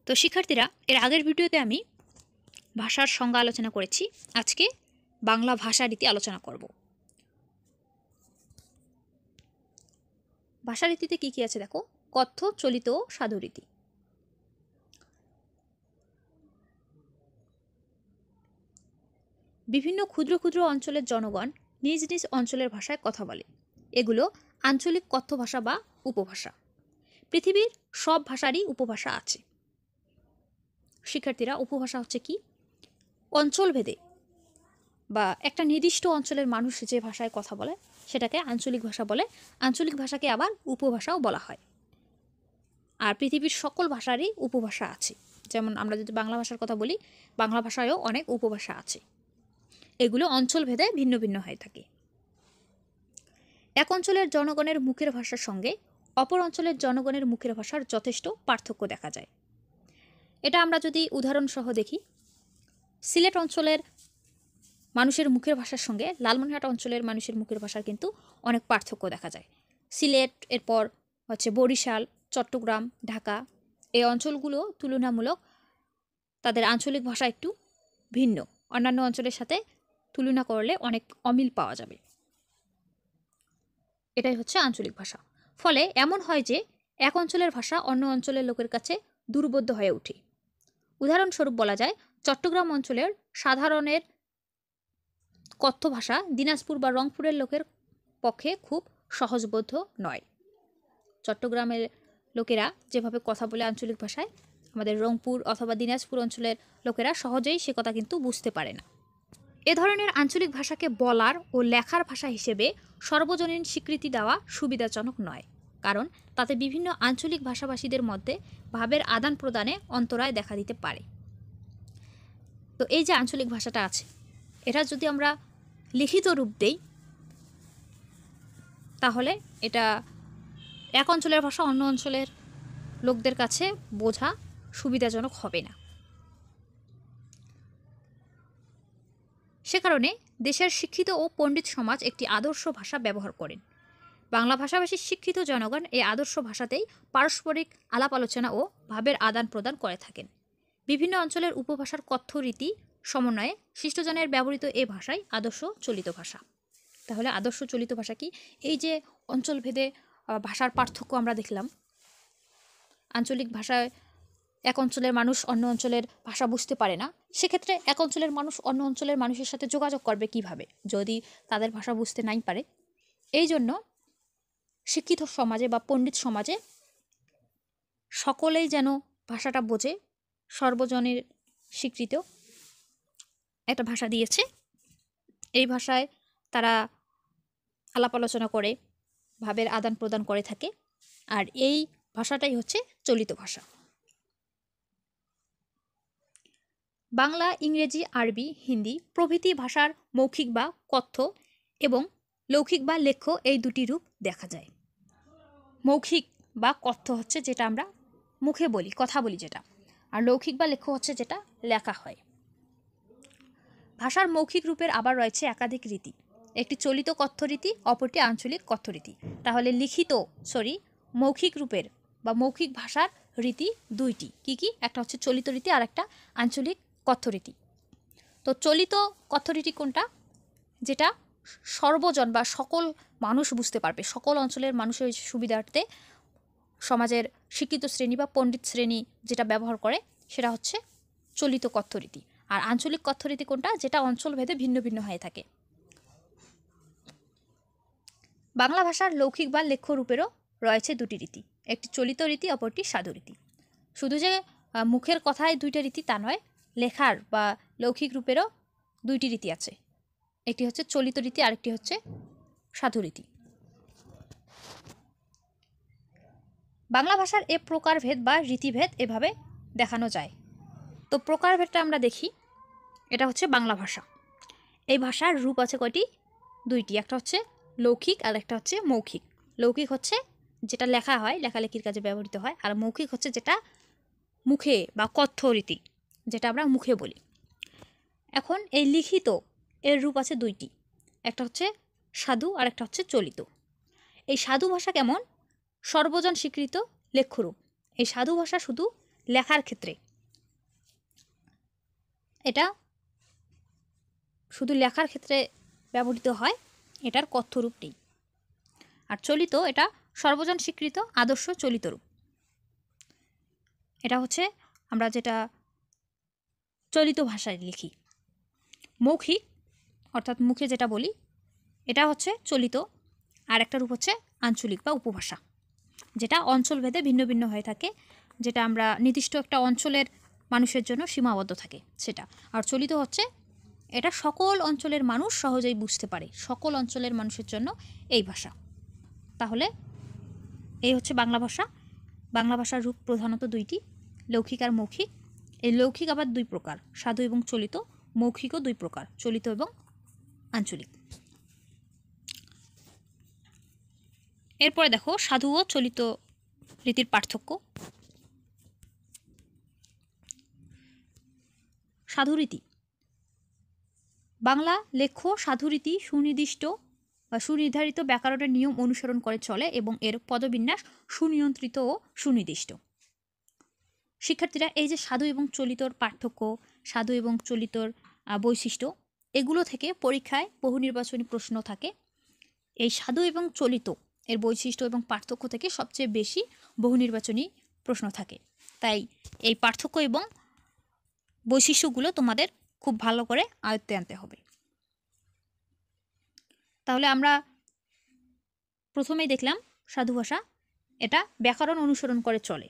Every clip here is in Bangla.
তো শিক্ষার্থীরা, এর আগের ভিডিওতে আমি ভাষার সংজ্ঞা আলোচনা করেছি। আজকে বাংলা ভাষা রীতি আলোচনা করব। ভাষা রীতিতে কি কি আছে দেখো। কথ্য, চলিত ও সাধু রীতি। বিভিন্ন ক্ষুদ্র ক্ষুদ্র অঞ্চলের জনগণ নিজ নিজ অঞ্চলের ভাষায় কথা বলে। এগুলো আঞ্চলিক কথ্য ভাষা বা উপভাষা। পৃথিবীর সব ভাষারই উপভাষা আছে। শিক্ষার্থীরা, উপভাষা হচ্ছে কি? অঞ্চলভেদে বা একটা নির্দিষ্ট অঞ্চলের মানুষ যে ভাষায় কথা বলে সেটাকে আঞ্চলিক ভাষা বলে। আঞ্চলিক ভাষাকে আবার উপভাষাও বলা হয়। আর পৃথিবীর সকল ভাষারই উপভাষা আছে। যেমন আমরা যদি বাংলা ভাষার কথা বলি, বাংলা ভাষায়ও অনেক উপভাষা আছে। এগুলো অঞ্চলভেদে ভিন্ন ভিন্ন হয়ে থাকে। এক অঞ্চলের জনগণের মুখের ভাষার সঙ্গে অপর অঞ্চলের জনগণের মুখের ভাষার যথেষ্ট পার্থক্য দেখা যায়। এটা আমরা যদি উদাহরণসহ দেখি, সিলেট অঞ্চলের মানুষের মুখের ভাষার সঙ্গে লালমনিরহাট অঞ্চলের মানুষের মুখের ভাষার কিন্তু অনেক পার্থক্য দেখা যায়। সিলেট, এরপর হচ্ছে বরিশাল, চট্টগ্রাম, ঢাকা, এই অঞ্চলগুলো তুলনামূলক তাদের আঞ্চলিক ভাষা একটু ভিন্ন। অন্যান্য অঞ্চলের সাথে তুলনা করলে অনেক অমিল পাওয়া যাবে। এটাই হচ্ছে আঞ্চলিক ভাষা। ফলে এমন হয় যে এক অঞ্চলের ভাষা অন্য অঞ্চলের লোকের কাছে দুর্বোধ্য হয়ে ওঠে। উদাহরণস্বরূপ বলা যায়, চট্টগ্রাম অঞ্চলের সাধারণের কথ্য ভাষা দিনাজপুর বা রংপুরের লোকের পক্ষে খুব সহজবোধ্য নয়। চট্টগ্রামের লোকেরা যেভাবে কথা বলে আঞ্চলিক ভাষায়, আমাদের রংপুর অথবা দিনাজপুর অঞ্চলের লোকেরা সহজেই সে কথা কিন্তু বুঝতে পারে না। এ ধরনের আঞ্চলিক ভাষাকে বলার ও লেখার ভাষা হিসেবে সর্বজনীন স্বীকৃতি দেওয়া সুবিধাজনক নয়, কারণ তাতে বিভিন্ন আঞ্চলিক ভাষাভাষীদের মধ্যে ভাবের আদান প্রদানে অন্তরায় দেখা দিতে পারে। তো এই যে আঞ্চলিক ভাষাটা আছে, এটা যদি আমরা লিখিত রূপ দেই তাহলে এটা এক অঞ্চলের ভাষা অন্য অঞ্চলের লোকদের কাছে বোঝা সুবিধাজনক হবে না। সে কারণে দেশের শিক্ষিত ও পণ্ডিত সমাজ একটি আদর্শ ভাষা ব্যবহার করেন। বাংলা ভাষাভাষী শিক্ষিত জনগণ এই আদর্শ ভাষাতেই পারস্পরিক আলাপ আলোচনা ও ভাবের আদান প্রদান করে থাকেন। বিভিন্ন অঞ্চলের উপভাষার কথ্য রীতি সমন্বয়ে শিষ্টজনের ব্যবহৃত এ ভাষাই আদর্শ চলিত ভাষা। তাহলে আদর্শ চলিত ভাষা কি? এই যে অঞ্চলভেদে ভাষার পার্থক্য আমরা দেখলাম, আঞ্চলিক ভাষায় এক অঞ্চলের মানুষ অন্য অঞ্চলের ভাষা বুঝতে পারে না, সেক্ষেত্রে এক অঞ্চলের মানুষ অন্য অঞ্চলের মানুষের সাথে যোগাযোগ করবে কিভাবে যদি তাদের ভাষা বুঝতে নাই পারে? এই জন্য শিক্ষিত সমাজে বা পণ্ডিত সমাজে সকলেই যেন ভাষাটা বোঝে, সর্বজনের স্বীকৃত একটা ভাষা দিয়েছে। এই ভাষায় তারা আলাপ আলোচনা করে ভাবের আদান প্রদান করে থাকে, আর এই ভাষাটাই হচ্ছে চলিত ভাষা। বাংলা, ইংরেজি, আরবি, হিন্দি প্রভৃতি ভাষার মৌখিক বা কথ্য এবং লৌখিক বা লেখ্য এই দুটি রূপ দেখা যায়। মৌখিক বা কথ্য হচ্ছে যেটা আমরা মুখে বলি, কথা বলি যেটা, আর লৌখিক বা লেখ্য হচ্ছে যেটা লেখা হয়। ভাষার মৌখিক রূপের আবার রয়েছে একাধিক রীতি। একটি চলিত কথ্য রীতি, অপরটি আঞ্চলিক কথ্য রীতি। তাহলে মৌখিক রূপের বা মৌখিক ভাষার রীতি দুইটি। কি কি? একটা হচ্ছে চলিত রীতি আর একটা আঞ্চলিক কথ্য রীতি। তো চলিত কথ্য রীতি কোনটা? যেটা সর্বজন বা সকল মানুষ বুঝতে পারবে, সকল অঞ্চলের মানুষের সুবিধার্থে সমাজের শিক্ষিত শ্রেণী বা পণ্ডিত শ্রেণী যেটা ব্যবহার করে সেটা হচ্ছে চলিত কথ্য রীতি। আর আঞ্চলিক কথ্য রীতি কোনটা? যেটা অঞ্চলভেদে ভিন্ন ভিন্ন হয়ে থাকে। বাংলা ভাষার লৌখিক বা লেখ্য রূপেরও রয়েছে দুটি রীতি, একটি চলিত রীতি, অপরটি সাধু রীতি। শুধু যে মুখের কথায় দুইটা রীতি তা নয়, লেখার বা লৌখিক রূপেরও দুইটি রীতি আছে। একটি হচ্ছে চলিত রীতি, আরেকটি হচ্ছে সাধু রীতি। বাংলা ভাষার এ প্রকারভেদ বা রীতিভেদ এভাবে দেখানো যায়। তো প্রকারভেদটা আমরা দেখি, এটা হচ্ছে বাংলা ভাষা। এই ভাষার রূপ আছে কয়টি? দুইটি। একটা হচ্ছে লৌখিক আর একটা হচ্ছে মৌখিক। লৌখিক হচ্ছে যেটা লেখা হয়, লেখালেখির কাজে ব্যবহৃত হয়, আর মৌখিক হচ্ছে যেটা মুখে বা কথ্য রীতি, যেটা আমরা মুখে বলি। এখন এই লিখিত এর রূপ আছে দুইটি, একটা হচ্ছে সাধু আর একটা হচ্ছে চলিত। এই সাধু ভাষা কেমন? সর্বজন স্বীকৃত লেখ্যরূপ। এই সাধু ভাষা শুধু লেখার ক্ষেত্রে এটা শুধু লেখার ক্ষেত্রে ব্যবহৃত হয়, এটার কথ্য রূপ নেই। আর চলিত এটা সর্বজন স্বীকৃত আদর্শ চলিত রূপ। এটা হচ্ছে আমরা যেটা চলিত ভাষায় লিখি। মৌখিক অর্থাৎ মুখে যেটা বলি এটা হচ্ছে চলিত, আর একটা রূপ হচ্ছে আঞ্চলিক বা উপভাষা, যেটা অঞ্চলভেদে ভিন্ন ভিন্ন হয়ে থাকে, যেটা আমরা নির্দিষ্ট একটা অঞ্চলের মানুষের জন্য সীমাবদ্ধ থাকে সেটা। আর চলিত হচ্ছে এটা সকল অঞ্চলের মানুষ সহজেই বুঝতে পারে, সকল অঞ্চলের মানুষের জন্য এই ভাষা। তাহলে এই হচ্ছে বাংলা ভাষা। বাংলা ভাষার রূপ প্রধানত দুইটি, লৌখিক আর মৌখিক। এই লৌখিক আবার দুই প্রকার, সাধু এবং চলিত। মৌখিকও দুই প্রকার, চলিত এবং আঞ্চলিক। এরপরে দেখো সাধু ও চলিত রীতির পার্থক্য। সাধুরীতি, বাংলা লেখ্য সাধুরীতি সুনির্দিষ্ট বা সুনির্ধারিত ব্যাকরণের নিয়ম অনুসরণ করে চলে এবং এর পদবিন্যাস সুনিয়ন্ত্রিত ও সুনির্দিষ্ট। শিক্ষার্থীরা এই যে সাধু এবং চলিতর পার্থক্য, সাধু এবং চলিতর বৈশিষ্ট্য, এগুলো থেকে পরীক্ষায় বহু নির্বাচনী প্রশ্ন থাকে। এই সাধু এবং চলিত এর বৈশিষ্ট্য এবং পার্থক্য থেকে সবচেয়ে বেশি বহু নির্বাচনী প্রশ্ন থাকে। তাই এই পার্থক্য এবং বৈশিষ্ট্যগুলো তোমাদের খুব ভালো করে আয়ত্তে আনতে হবে। তাহলে আমরা প্রথমেই দেখলাম সাধু ভাষা এটা ব্যাকরণ অনুসরণ করে চলে,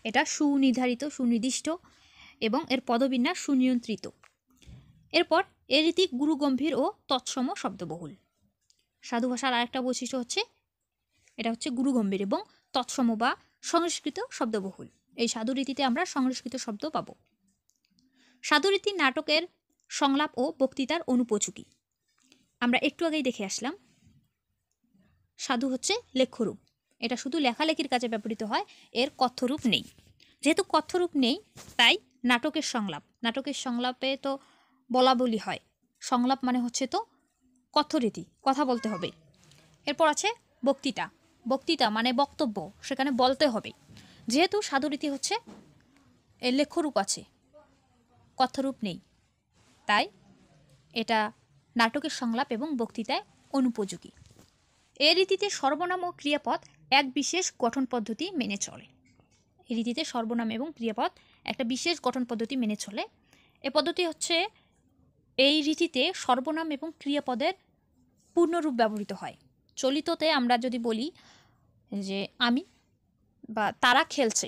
এটা সুনির্ধারিত সুনির্দিষ্ট এবং এর পদবিন্যাস সুনিয়ন্ত্রিত। এরপর এর রীতি গুরুগম্ভীর ও তৎসম শব্দবহুল। সাধু ভাষার আরেকটা বৈশিষ্ট্য হচ্ছে এটা হচ্ছে গুরুগম্ভীর এবং তৎসম বা সংস্কৃত শব্দবহুল। এই সাধু রীতিতে আমরা সংস্কৃত শব্দ পাবো। সাধু রীতি নাটকের সংলাপ ও বক্তৃতার অনুপযোগী। আমরা একটু আগেই দেখে আসলাম সাধু হচ্ছে লেখ্যরূপ, এটা শুধু লেখালেখির কাজে ব্যবহৃত হয়, এর কথ্যরূপ নেই। যেহেতু কথ্যরূপ নেই তাই নাটকের সংলাপে তো বলা বলি হয়, সংলাপ মানে হচ্ছে তো কথ্যরীতি, কথা বলতে হবে। এরপর আছে বক্তৃতা মানে বক্তব্য, সেখানে বলতে হবে। যেহেতু সাধুরীতি হচ্ছে এর লেখ্যরূপ আছে, কথ্যরূপ নেই, তাই এটা নাটকের সংলাপ এবং বক্তৃতায় অনুপযোগী। এই রীতিতে সর্বনাম ও ক্রিয়াপদ এক বিশেষ গঠন পদ্ধতি মেনে চলে। এই রীতিতে সর্বনাম এবং ক্রিয়াপদ একটা বিশেষ গঠন পদ্ধতি মেনে চলে। এই পদ্ধতি হচ্ছে এই রীতিতে সর্বনাম এবং ক্রিয়াপদের পূর্ণরূপ ব্যবহৃত হয়। চলিততে আমরা যদি বলি যে আমি বা তারা খেলছে,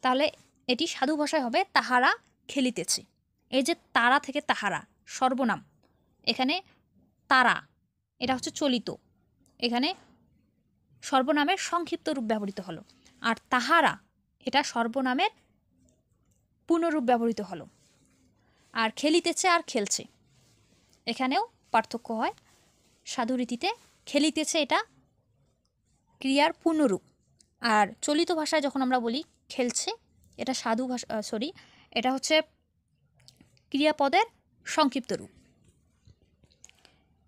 তাহলে এটি সাধু ভাষায় হবে তাহারা খেলিতেছে। এই যে তারা থেকে তাহারা সর্বনাম, এখানে তারা এটা হচ্ছে চলিত, এখানে সর্বনামের সংক্ষিপ্ত রূপ ব্যবহৃত হলো। আর তাহারা এটা সর্বনামের পূর্ণরূপ ব্যবহৃত হলো। আর খেলিতেছে আর খেলছে, এখানেও পার্থক্য হয়। সাধু রীতিতে খেলিতেছে এটা ক্রিয়ার পূর্ণরূপ, আর চলিত ভাষায় যখন আমরা বলি খেলছে, এটা সাধু ভাষা এটা হচ্ছে ক্রিয়াপদের সংক্ষিপ্ত রূপ।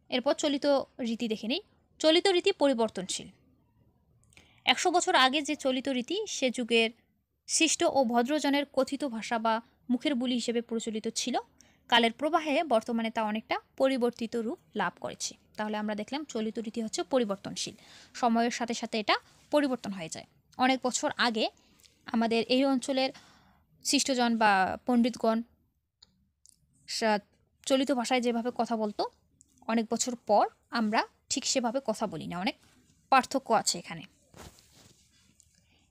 এরপর চলিত রীতি দেখে নিই। চলিত রীতি পরিবর্তনশীল। 100 বছর আগে যে চলিত রীতি সে যুগের শিষ্ট ও ভদ্রজনের কথিত ভাষা বা মুখের বুলি হিসেবে প্রচলিত ছিল, কালের প্রবাহে বর্তমানে তা অনেকটা পরিবর্তিত রূপ লাভ করেছে। তাহলে আমরা দেখলাম চলিত রীতি হচ্ছে পরিবর্তনশীল, সময়ের সাথে সাথে এটা পরিবর্তন হয়ে যায়। অনেক বছর আগে আমাদের এই অঞ্চলের শিষ্টজন বা পণ্ডিতগণ চলিত ভাষায় যেভাবে কথা বলতো, অনেক বছর পর আমরা ঠিক সেভাবে কথা বলি না, অনেক পার্থক্য আছে এখানে।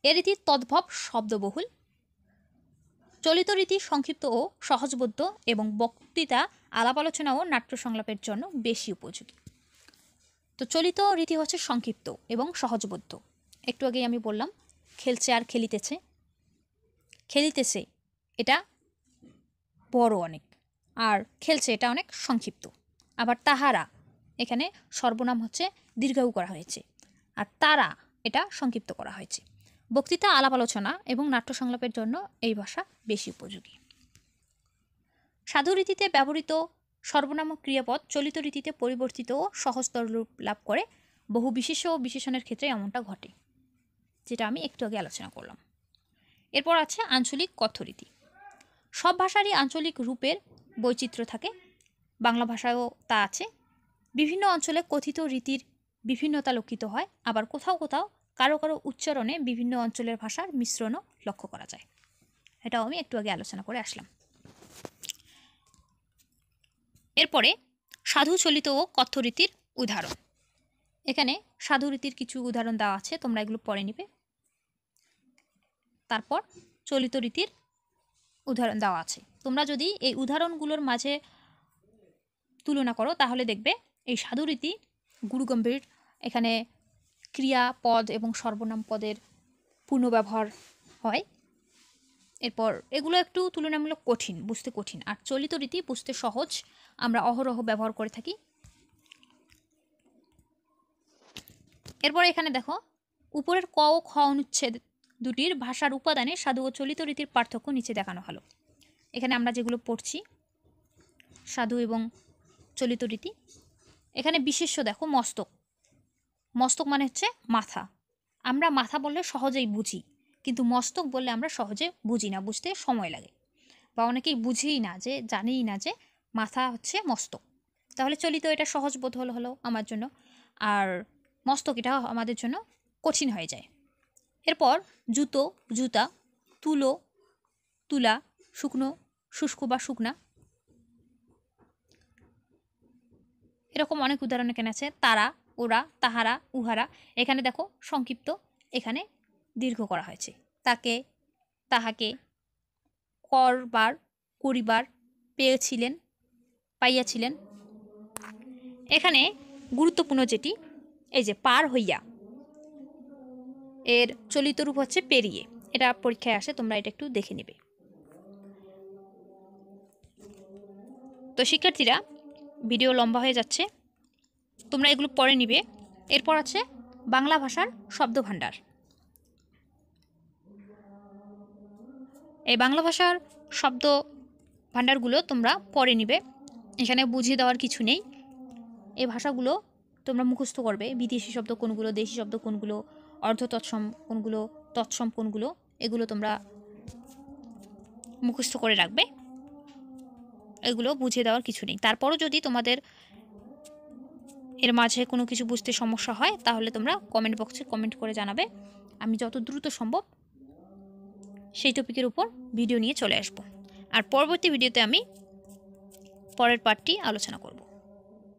এ রীতি তদ্ভব শব্দবহুল। চলিত রীতি সংক্ষিপ্ত ও সহজবোধ্য এবং বক্তৃতা, আলাপ আলোচনা ও নাট্য সংলাপের জন্য বেশি উপযোগী। তো চলিত রীতি হচ্ছে সংক্ষিপ্ত এবং সহজবোধ্য। একটু আগেই আমি বললাম খেলছে আর খেলিতেছে, খেলিতেছে এটা বড় অনেক, আর খেলছে এটা অনেক সংক্ষিপ্ত। আবার তাহারা এখানে সর্বনাম হচ্ছে দীর্ঘায়ু করা হয়েছে, আর তারা এটা সংক্ষিপ্ত করা হয়েছে। বক্তৃতা, আলাপ আলোচনা এবং নাট্য সংলাপের জন্য এই ভাষা বেশি উপযোগী। সাধু রীতিতে ব্যবহৃত সর্বনাম ও ক্রিয়াপদ চলিত রীতিতে পরিবর্তিত ও সহজতর রূপ লাভ করে। বহু বিশেষ্য ও বিশেষণের ক্ষেত্রে এমনটা ঘটে, যেটা আমি একটু আগে আলোচনা করলাম। এরপর আছে আঞ্চলিক কথ্যরীতি। সব ভাষারই আঞ্চলিক রূপের বৈচিত্র্য থাকে, বাংলা ভাষায়ও তা আছে। বিভিন্ন অঞ্চলে কথিত রীতির বিভিন্নতা লক্ষিত হয়, আবার কোথাও কোথাও কারো কারো উচ্চারণে বিভিন্ন অঞ্চলের ভাষার মিশ্রণও লক্ষ্য করা যায়। এটাও আমি একটু আগে আলোচনা করে আসলাম। এরপরে সাধু চলিত ও কথ্যরীতির উদাহরণ। এখানে সাধু রীতির কিছু উদাহরণ দেওয়া আছে, তোমরা এগুলো পড়ে নিবে। তারপর চলিত রীতির উদাহরণ দেওয়া আছে। তোমরা যদি এই উদাহরণগুলোর মাঝে তুলনা করো তাহলে দেখবে এই সাধু রীতি গুরুগম্ভীর, এখানে ক্রিয়া পদ এবং সর্বনাম পদের পূর্ণ ব্যবহার হয়। এরপর এগুলো একটু তুলনামূলক কঠিন, বুঝতে কঠিন। আর চলিত রীতি বুঝতে সহজ, আমরা অহরহ ব্যবহার করে থাকি। এরপর এখানে দেখো উপরের ক ও খ অনুচ্ছেদ দুটির ভাষার উপাদানে সাধু ও চলিত রীতির পার্থক্য নিচে দেখানো হলো। এখানে আমরা যেগুলো পড়ছি সাধু এবং চলিত রীতি, এখানে বিশেষ্য দেখো মস্তক। মস্তক মানে হচ্ছে মাথা। আমরা মাথা বললে সহজেই বুঝি, কিন্তু মস্তক বললে আমরা সহজে বুঝি না, বুঝতে সময় লাগে, বা অনেকেই বুঝেই না, যে জানেই না যে মাথা হচ্ছে মস্তক। তাহলে চলিত এটা সহজ বোধ হলো আমার জন্য, আর মস্তক এটা আমাদের জন্য কঠিন হয়ে যায়। এরপর জুতো, জুতা, তুলো, তুলা, শুকনো, শুষ্ক বা শুকনা, এরকম অনেক উদাহরণ এখানে আছে। তারা, ওরা, তাহারা, উহারা, এখানে দেখো সংক্ষিপ্ত, এখানে দীর্ঘ করা হয়েছে। তাকে, তাহাকে, করবার, করিবার, পেয়েছিলেন, পাইয়াছিলেন। এখানে গুরুত্বপূর্ণ যেটি, এই যে পার হইয়া, এর চলিত রূপ হচ্ছে পেরিয়ে। এটা পরীক্ষায় আসে, তোমরা এটা একটু দেখে নেবে। তো শিক্ষার্থীরা, ভিডিও লম্বা হয়ে যাচ্ছে, তোমরা এগুলো পড়ে নিবে। এরপর আছে বাংলা ভাষার শব্দভাণ্ডার। এই বাংলা ভাষার শব্দ ভাণ্ডারগুলো তোমরা পড়ে নিবে, এখানে বুঝিয়ে দেওয়ার কিছু নেই। এই ভাষাগুলো তোমরা মুখস্থ করবে, বিদেশি শব্দ কোনগুলো, দেশি শব্দ কোনগুলো, অর্ধ তৎসম কোনগুলো, তৎসম কোনগুলো, এগুলো তোমরা মুখস্থ করে রাখবে। এগুলো বুঝিয়ে দেওয়ার কিছু নেই। তারপরও যদি তোমাদের এর মাঝে কোনো কিছু বুঝতে সমস্যা হয় তাহলে তোমরা কমেন্ট বক্সে কমেন্ট করে জানাবে। আমি যত দ্রুত সম্ভব সেই টপিকের উপর ভিডিও নিয়ে চলে আসব। আর পরবর্তী ভিডিওতে আমি পরের পার্টটি আলোচনা করব।